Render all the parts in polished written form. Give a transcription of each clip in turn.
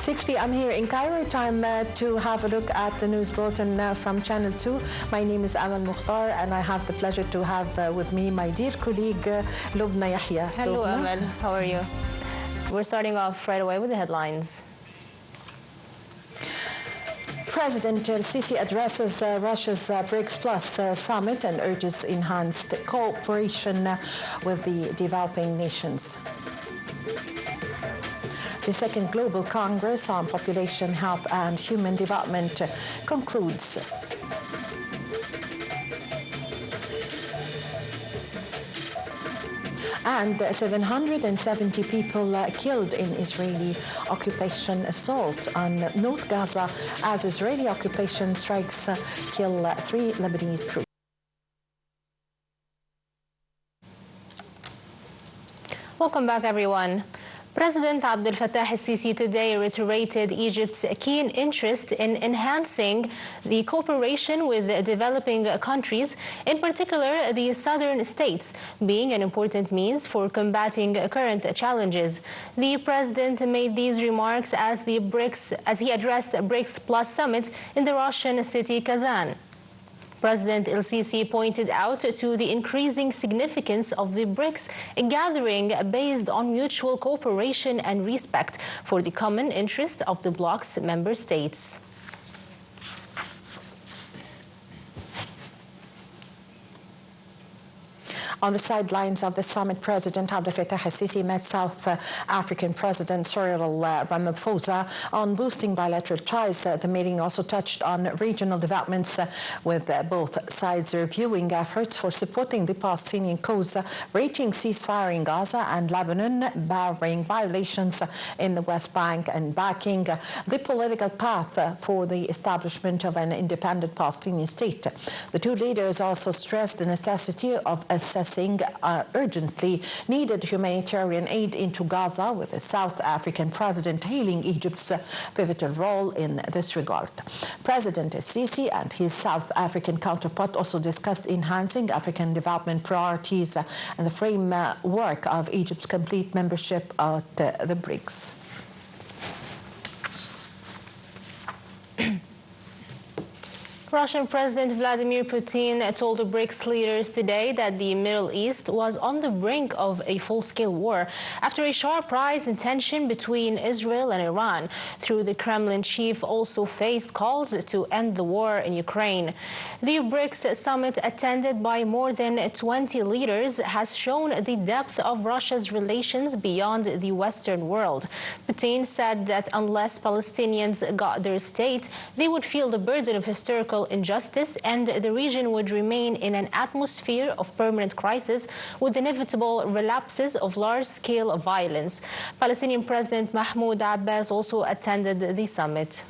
6 p.m. here in Cairo. Time to have a look at the news bulletin from Channel 2. My name is Amal Mukhtar, and I have the pleasure to have with me my dear colleague Lubna Yahya. Hello, Lubna. Amal. How are you? We're starting off right away with the headlines. President El-Sisi addresses Russia's BRICS Plus summit and urges enhanced cooperation with the developing nations. The second Global Congress on Population Health and Human Development concludes. And 770 people killed in Israeli occupation assault on North Gaza as Israeli occupation strikes kill 3 Lebanese troops. Welcome back, everyone. President Abdel Fattah el-Sisi today reiterated Egypt's keen interest in enhancing the cooperation with developing countries, in particular the southern states, being an important means for combating current challenges. The president made these remarks as he addressed the BRICS Plus summit in the Russian city Kazan. President El-Sisi pointed out to the increasing significance of the BRICS, a gathering based on mutual cooperation and respect for the common interest of the bloc's member states. On the sidelines of the summit, President Abdel Fattah el-Sisi met South African President Cyril Ramaphosa on boosting bilateral ties. The meeting also touched on regional developments, with both sides reviewing efforts for supporting the Palestinian cause, reaching ceasefire in Gaza and Lebanon, barring violations in the West Bank and backing the political path for the establishment of an independent Palestinian state. The two leaders also stressed the necessity of assessing urgently needed humanitarian aid into Gaza, with the South African president hailing Egypt's pivotal role in this regard. President el-Sisi and his South African counterpart also discussed enhancing African development priorities and the framework of Egypt's complete membership of the BRICS. Russian President Vladimir Putin told the BRICS leaders today that the Middle East was on the brink of a full-scale war after a sharp rise in tension between Israel and Iran. Through the Kremlin chief also faced calls to end the war in Ukraine. The BRICS summit, attended by more than 20 leaders, has shown the depth of Russia's relations beyond the Western world. Putin said that unless Palestinians got their state, they would feel the burden of historical injustice, and the region would remain in an atmosphere of permanent crisis with inevitable relapses of large-scale violence. Palestinian President Mahmoud Abbas also attended the summit.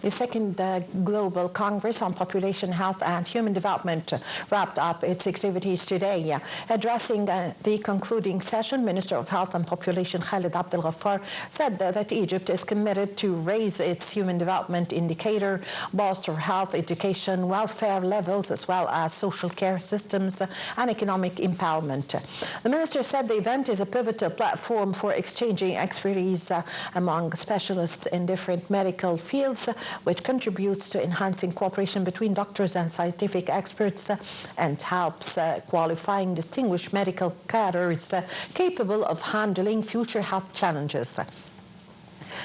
The second Global Congress on Population Health and Human Development wrapped up its activities today. Addressing the concluding session, Minister of Health and Population Khalid Abdel Ghaffar said that Egypt is committed to raise its human development indicator, bolster health, education, welfare levels, as well as social care systems and economic empowerment. The minister said the event is a pivotal platform for exchanging expertise among specialists in different medical fields, which contributes to enhancing cooperation between doctors and scientific experts and helps qualifying distinguished medical cadres capable of handling future health challenges.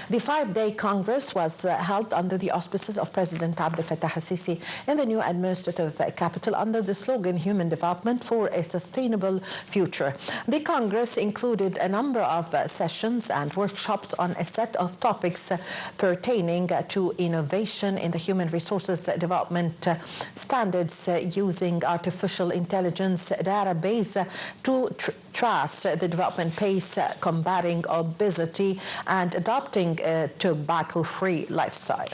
The 5-day Congress was held under the auspices of President Abdel Fattah el-Sisi in the new administrative capital under the slogan Human Development for a Sustainable Future. The Congress included a number of sessions and workshops on a set of topics pertaining to innovation in the human resources development standards, using artificial intelligence database to trace the development pace, combating obesity, and adopting a tobacco-free lifestyle.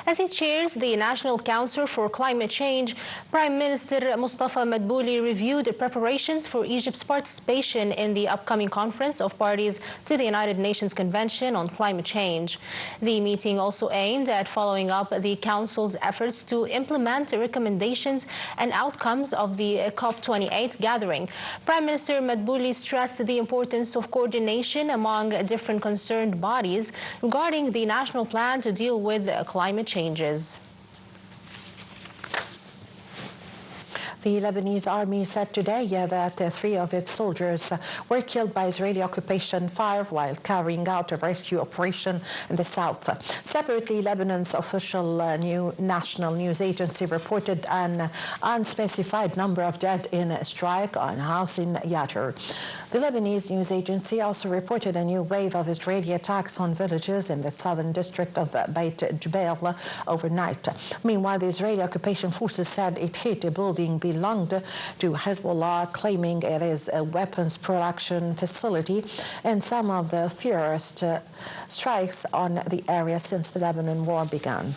As he chairs the National Council for Climate Change, Prime Minister Mustafa Madbouli reviewed the preparations for Egypt's participation in the upcoming Conference of Parties to the United Nations Convention on Climate Change. The meeting also aimed at following up the Council's efforts to implement recommendations and outcomes of the COP28 gathering. Prime Minister Madbouli stressed the importance of coordination among different concerned bodies regarding the national plan to deal with climate changes. The Lebanese army said today that 3 of its soldiers were killed by Israeli occupation fire while carrying out a rescue operation in the south. Separately, Lebanon's official national news agency reported an unspecified number of dead in a strike on a house in Yatir. The Lebanese news agency also reported a new wave of Israeli attacks on villages in the southern district of Beit Jbeil overnight. Meanwhile, the Israeli occupation forces said it hit a building belonged to Hezbollah, claiming it is a weapons production facility, and some of the fiercest strikes on the area since the Lebanon war began.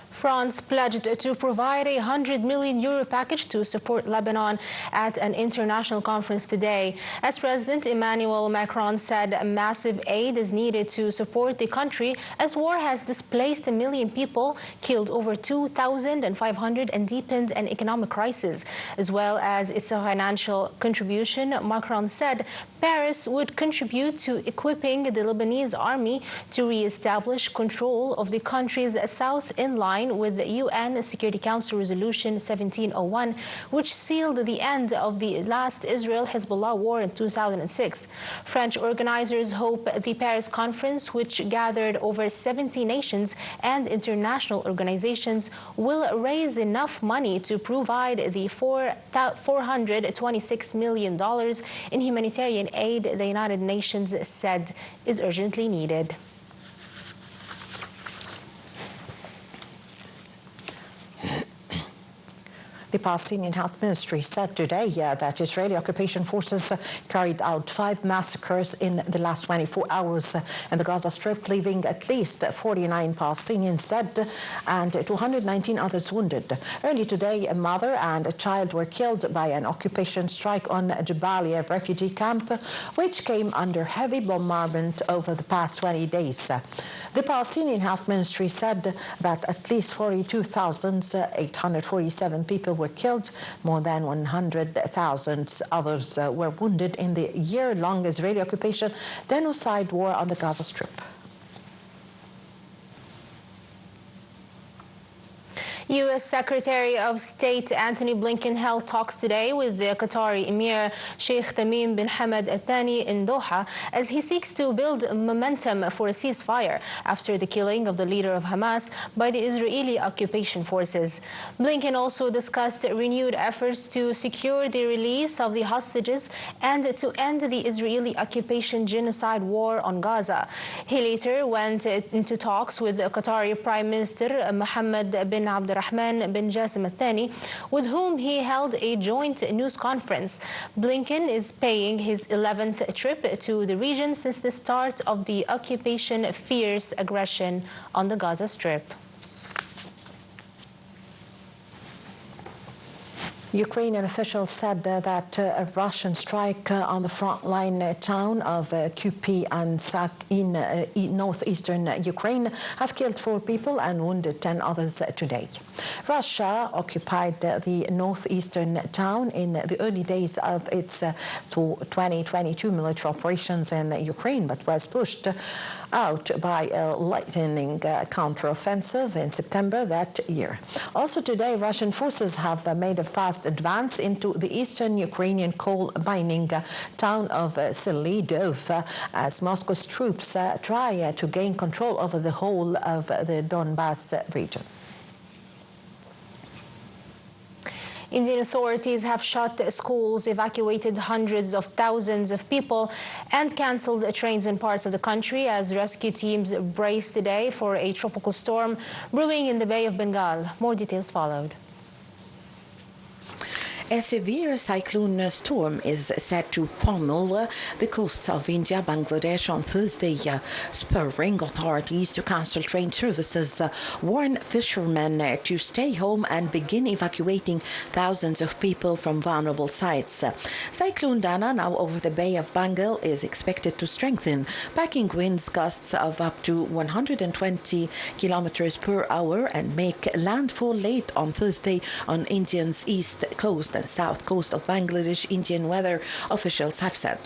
France pledged to provide a €100 million package to support Lebanon at an international conference today. As President Emmanuel Macron said, massive aid is needed to support the country as war has displaced 1 million people, killed over 2,500 and deepened an economic crisis. As well as its financial contribution, Macron said Paris would contribute to equipping the Lebanese army to re-establish control of the country's south in line with the UN Security Council Resolution 1701, which sealed the end of the last Israel-Hezbollah war in 2006. French organizers hope the Paris conference, which gathered over 70 nations and international organizations, will raise enough money to provide the $426 million in humanitarian aid the United Nations said is urgently needed. The Palestinian Health Ministry said today that Israeli occupation forces carried out 5 massacres in the last 24 hours in the Gaza Strip, leaving at least 49 Palestinians dead and 219 others wounded. Early today, a mother and a child were killed by an occupation strike on Jabalia refugee camp, which came under heavy bombardment over the past 20 days. The Palestinian Health Ministry said that at least 42,847 people were killed. More than 100,000 others were wounded in the year-long Israeli occupation genocide war on the Gaza Strip. U.S. Secretary of State Antony Blinken held talks today with the Qatari Emir Sheikh Tamim bin Hamad al-Thani in Doha as he seeks to build momentum for a ceasefire after the killing of the leader of Hamas by the Israeli occupation forces. Blinken also discussed renewed efforts to secure the release of the hostages and to end the Israeli occupation genocide war on Gaza. He later went into talks with Qatari Prime Minister Mohammed bin Abdulrahman bin Jassim al-Thani, with whom he held a joint news conference. Blinken is paying his 11th trip to the region since the start of the occupation fierce aggression on the Gaza Strip. Ukrainian officials said that a Russian strike on the frontline town of Kupi and Sak in northeastern Ukraine have killed 4 people and wounded 10 others today. Russia occupied the northeastern town in the early days of its 2022 military operations in Ukraine, but was pushed out by a lightning counteroffensive in September that year. Also today, Russian forces have made a fast advance into the eastern Ukrainian coal mining town of Selidov as Moscow's troops try to gain control over the whole of the Donbas region. Indian authorities have shut schools, evacuated hundreds of thousands of people, and cancelled trains in parts of the country as rescue teams brace today for a tropical storm brewing in the Bay of Bengal. More details followed. A severe cyclone storm is set to pummel the coasts of India, Bangladesh on Thursday, spurring authorities to cancel train services, warn fishermen to stay home and begin evacuating thousands of people from vulnerable sites. Cyclone Dana, now over the Bay of Bengal, is expected to strengthen, packing winds gusts of up to 120 kilometers per hour and make landfall late on Thursday on India's east coast and south coast of Bangladesh, Indian weather officials have said.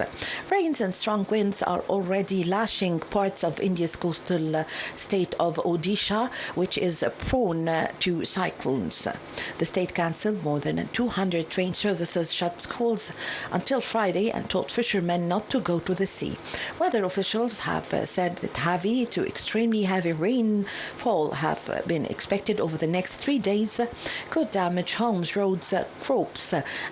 Rains and strong winds are already lashing parts of India's coastal state of Odisha, which is prone to cyclones. The state cancelled more than 200 train services, shut schools until Friday, and told fishermen not to go to the sea. Weather officials have said that heavy to extremely heavy rainfall have been expected over the next 3 days, could damage homes, roads, crops,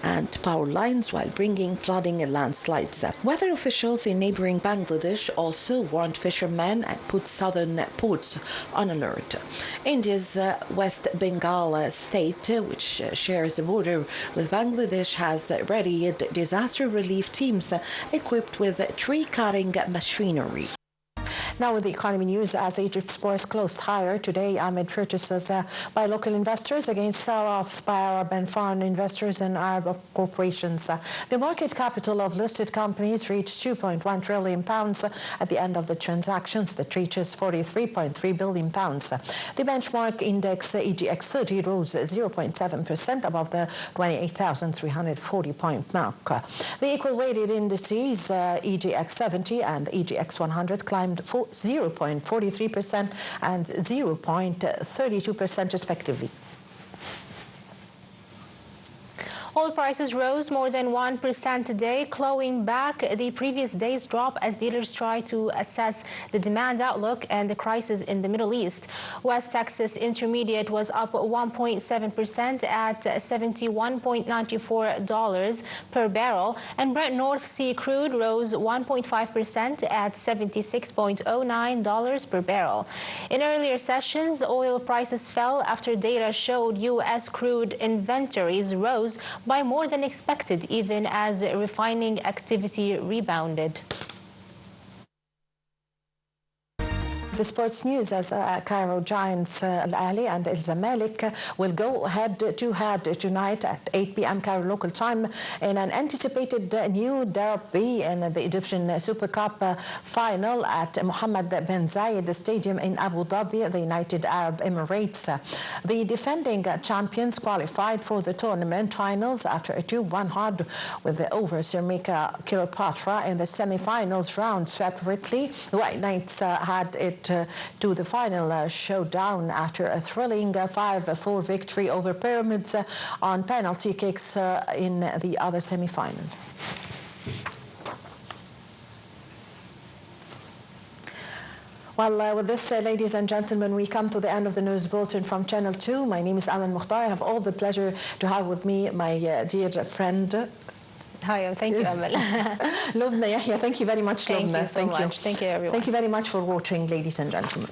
and power lines while bringing flooding and landslides. Weather officials in neighboring Bangladesh also warned fishermen and put southern ports on alert. India's West Bengal state, which shares a border with Bangladesh, has readied disaster relief teams equipped with tree-cutting machinery. Now with the economy news, as Egypt's bourse closed higher today amid purchases by local investors against sell-offs by Arab and foreign investors and Arab corporations. The market capital of listed companies reached £2.1 trillion at the end of the transactions that reaches £43.3 billion. The benchmark index EGX 30 rose 0.7% above the 28,340-point mark. The equal-weighted indices EGX 70 and EGX 100 climbed 0.43% and 0.32% respectively. Oil prices rose more than 1% today, clawing back the previous day's drop as dealers try to assess the demand outlook and the crisis in the Middle East. West Texas Intermediate was up 1.7% at $71.94 per barrel, and Brent North Sea crude rose 1.5% at $76.09 per barrel. In earlier sessions, oil prices fell after data showed U.S. crude inventories rose by more than expected, even as refining activity rebounded. The sports news, as Cairo Giants Al Ahly and El Zamalek will go head-to-head tonight at 8 p.m. Cairo local time in an anticipated new derby in the Egyptian Super Cup final at Mohammed bin Zayed Stadium in Abu Dhabi, the United Arab Emirates. The defending champions qualified for the tournament finals after a 2-1 hard with the over Sirmika Cleopatra in the semi-finals round separately. The White Knights had it to the final showdown after a thrilling 5-4 victory over Pyramids on penalty kicks in the other semi-final. Well, with this, ladies and gentlemen, we come to the end of the news bulletin from Channel 2. My name is Amal Mukhtar. I have all the pleasure to have with me my dear friend. Hi, thank you, Amal. Lubna Yahya, thank you very much, Lubna. Thank you so much. Thank you, everyone. Thank you very much for watching, ladies and gentlemen.